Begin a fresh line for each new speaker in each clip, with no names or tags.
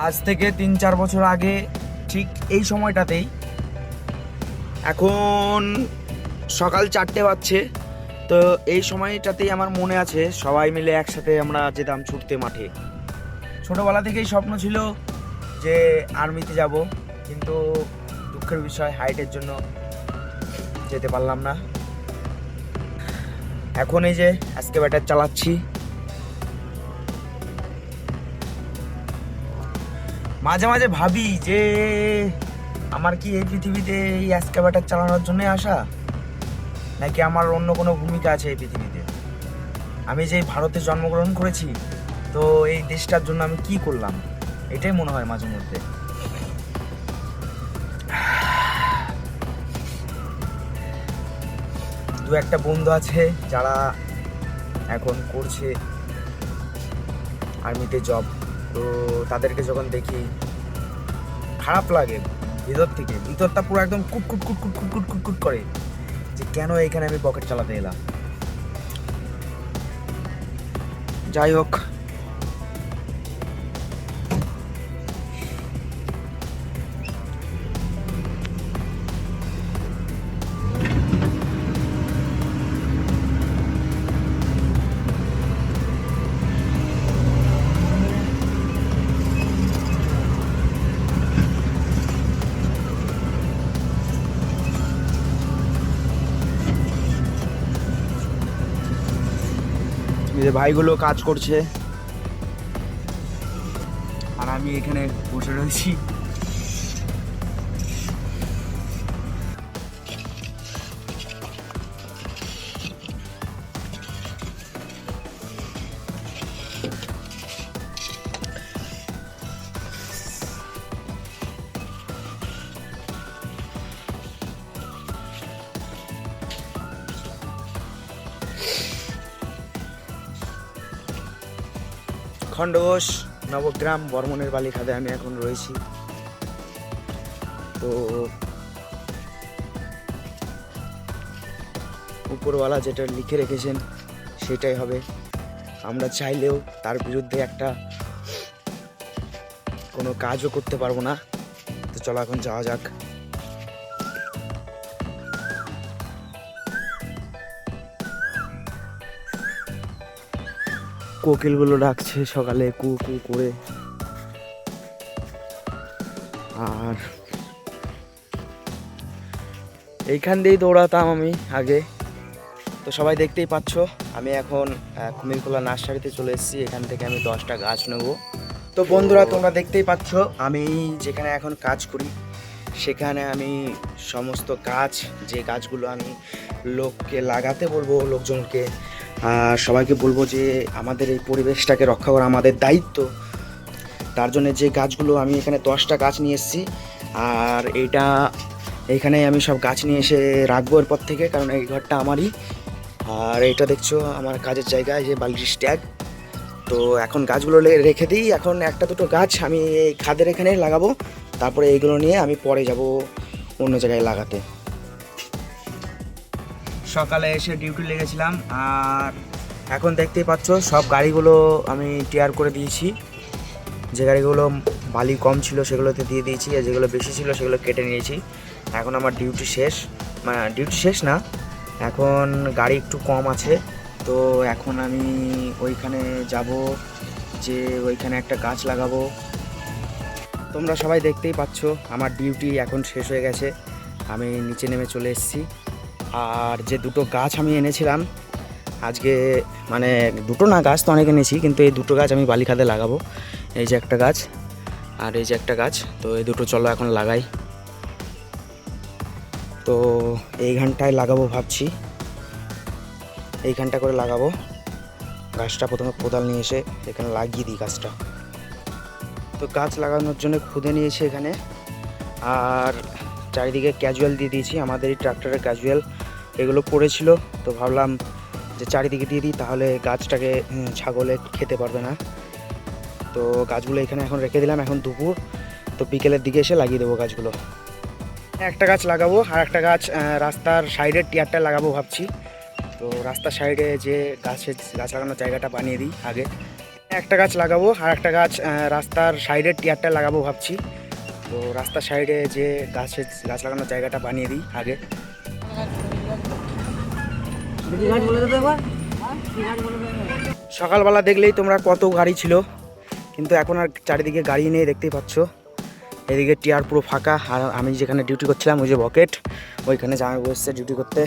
আজ থেকে 3-4 বছর আগে ঠিক এই সময়টাতেই, এখন সকাল 4টে বাজছে, তো এই সময়টাতেই আমার মনে আছে সবাই মিলে একসাথে আমরা যেতাম ছুটতে মাঠে। ছোটোবেলা থেকেই স্বপ্ন ছিল যে আর্মিতে যাব, কিন্তু দুঃখের বিষয় হাইটের জন্য যেতে পারলাম না। এখন এই যে এক্সকাভেটর চালাচ্ছি। মাঝে মাঝে ভাবি যে আমার কি এই পৃথিবীতে এই এক্সকাভেটর চালানোর জন্য আসা, নাকি আমার অন্য কোনো ভূমিকা আছে এই পৃথিবীতে। আমি যে ভারতে জন্মগ্রহণ করেছি, তো এই দেশটার জন্য আমি কি করলাম, এটাই মনে হয় মাঝে মধ্যে। দু একটা বন্ধু আছে যারা এখন করছে আর্মিতে জব, তো তাদেরকে যখন দেখি খারাপ লাগে ভিতরটা পুরো একদম কুটকুট কুটকুট কুটকুট কুটকুট করে, যে কেন এখানে আমি পকেট চালাতে এলাম। যাই হোক, যে ভাইগুলো কাজ করছে আর আমি এখানে বসে রয়েছি। খণ্ডঘোষ নবগ্রাম বর্মনের বালিখাদে আমি এখন রয়েছি। তো উপরওয়ালা যেটা লিখে রেখেছেন সেটাই হবে। আমরা চাইলেও তার বিরুদ্ধে একটা কোনো কাজও করতে পারবো না। তো চলো এখন যাওয়া যাক। কোকিলগুলো ডাকছে সকালে কু কু করে, আর এইখান দিয়েই দৌড়াতাম আমি আগে। তো সবাই দেখতেই পাচ্ছ আমি এখন কুমিরখোলা নার্সারিতে চলে এসেছি। এখান থেকে আমি 10টা গাছ নেব। তো বন্ধুরা, তোমরা দেখতেই পাচ্ছ আমি যেখানে এখন কাজ করি সেখানে আমি সমস্ত গাছ, যে গাছগুলো আমি লোককে লাগাতে বলবো, লোকজনকে সবাইকে বলবো যে আমাদের এই পরিবেশটাকে রক্ষা করা আমাদের দায়িত্ব, তার জন্য যে গাছগুলো আমি এখানে 10টা গাছ নিয়ে এসেছি। আর এইখানে আমি সব গাছ নিয়ে এসে রাখবো এরপর থেকে, কারণ এই ঘরটা আমারই। আর এটা দেখছো আমার কাজের জায়গায় যে বালির স্ট্যাগ। তো এখন গাছগুলো রেখে দিই। এখন একটা দুটো গাছ আমি এই খাদের এখানে লাগাবো, তারপরে এইগুলো নিয়ে আমি পরে যাব অন্য জায়গায় লাগাতে। সকালে এসে ডিউটি লেগেছিলাম, আর এখন দেখতেই পাচ্ছ সব গাড়িগুলো আমি টিয়ার করে দিয়েছি। যে গাড়িগুলো বালি কম ছিল সেগুলোতে দিয়ে দিয়েছি, আর যেগুলো বেশি ছিল সেগুলো কেটে নিয়েছি। এখন আমার ডিউটি শেষ, মানে ডিউটি শেষ না, এখন গাড়ি একটু কম আছে। তো এখন আমি ওইখানে যাব, যে ওইখানে একটা গাছ লাগাবো। তোমরা সবাই দেখতেই পাচ্ছ আমার ডিউটি এখন শেষ হয়ে গেছে, আমি নিচে নেমে চলে এসেছি। আর যে দুটো গাছ আমি এনেছিলাম আজকে, মানে দুটো না, গাছ তো অনেক এনেছি, কিন্তু এই দুটো গাছ আমি বালিখাদে লাগাবো। এই যে একটা গাছ আর এই যে একটা গাছ, তো এই দুটো চলো এখন লাগাই। তো এইখানটায় লাগাবো ভাবছি, এইখানটা করে লাগাবো গাছটা। প্রথমে কোদাল নিয়ে এসে এখানে লাগিয়ে দিই গাছটা। তো গাছ লাগানোর জন্য খুদে নিয়েছি এখানে, আর চারিদিকে ক্যাজুয়াল দিয়ে দিয়েছি, আমাদের এই ট্রাক্টরের ক্যাজুয়াল এগুলো পড়েছিল। তো ভাবলাম যে চারিদিকে দিয়ে দিই, তাহলে গাছটাকে ছাগলে খেতে পারবে না। তো গাছগুলো এখানে এখন রেখে দিলাম, এখন দুপুর, তো বিকেলের দিকে এসে লাগিয়ে দেবো গাছগুলো। একটা গাছ লাগাবো, আর একটা গাছ রাস্তার সাইডের টিয়ারটা লাগাবো ভাবছি। তো রাস্তার সাইডে যে গাছ লাগানোর জায়গাটা বানিয়ে দিই আগে, একটা গাছ লাগাবো আর একটা গাছ রাস্তার সাইডের টিয়ারটা লাগাবো ভাবছি। তো রাস্তার সাইডে যে গাছ লাগানোর জায়গাটা বানিয়ে দিই আগে। সকালবেলা দেখলেই তোমরা কত গাড়ি ছিল, কিন্তু এখন আর চারিদিকে গাড়ি নেই, দেখতেই পাচ্ছ। এদিকে টিয়ার পুরো ফাঁকা, আর আমি যেখানে ডিউটি করছিলাম ওই যে বকেট, ওইখানে জামাই বসছে ডিউটি করতে।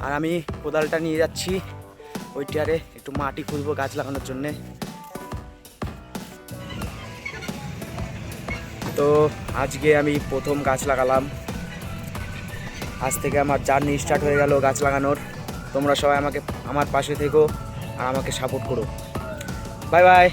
আর আমি কোদালটা নিয়ে যাচ্ছি ওই টিয়ারে, একটু মাটি খুঁজবো গাছ লাগানোর জন্যে। তো আজকে আমি প্রথম গাছ লাগালাম, আজ থেকে আমার জার্নি স্টার্ট হয়ে গেল গাছ লাগানোর। তোমরা সবাই আমার পাশে থেকো আর আমাকে সাপোর্ট করো। Bye bye.